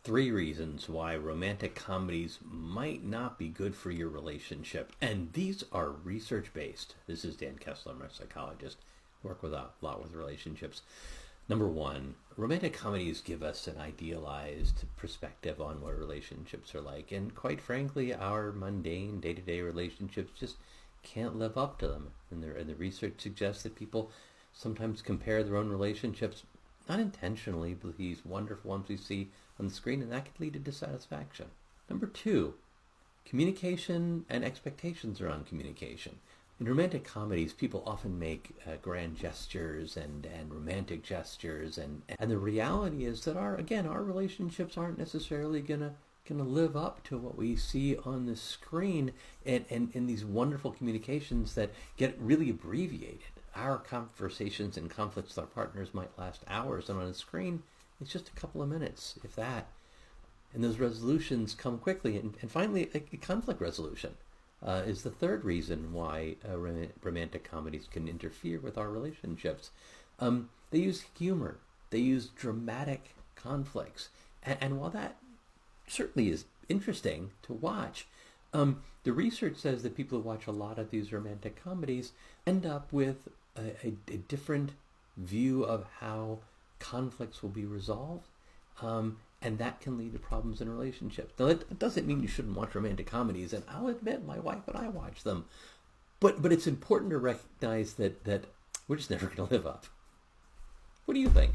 3 reasons why romantic comedies might not be good for your relationship. And these are research based. This is Dan Kessler, I'm a psychologist. Work with a lot with relationships. Number 1, romantic comedies give us an idealized perspective on what relationships are like. And quite frankly, our mundane day-to-day relationships just can't live up to them. And the research suggests that people sometimes compare their own relationships, not intentionally, but these wonderful ones we see on the screen, and that can lead to dissatisfaction. Number 2, communication and expectations around communication. In romantic comedies, people often make grand gestures and romantic gestures, and the reality is that our relationships aren't necessarily gonna live up to what we see on the screen, and in these wonderful communications that get really abbreviated. Our conversations and conflicts with our partners might last hours, and on a screen, it's just a couple of minutes, if that. And those resolutions come quickly. And finally, a conflict resolution is the 3rd reason why romantic comedies can interfere with our relationships. They use humor. They use dramatic conflicts. And while that certainly is interesting to watch, the research says that people who watch a lot of these romantic comedies end up with a different view of how conflicts will be resolved, and that can lead to problems in relationships. Now, that doesn't mean you shouldn't watch romantic comedies, and I'll admit my wife and I watch them, but it's important to recognize that we're just never going to live up. What do you think?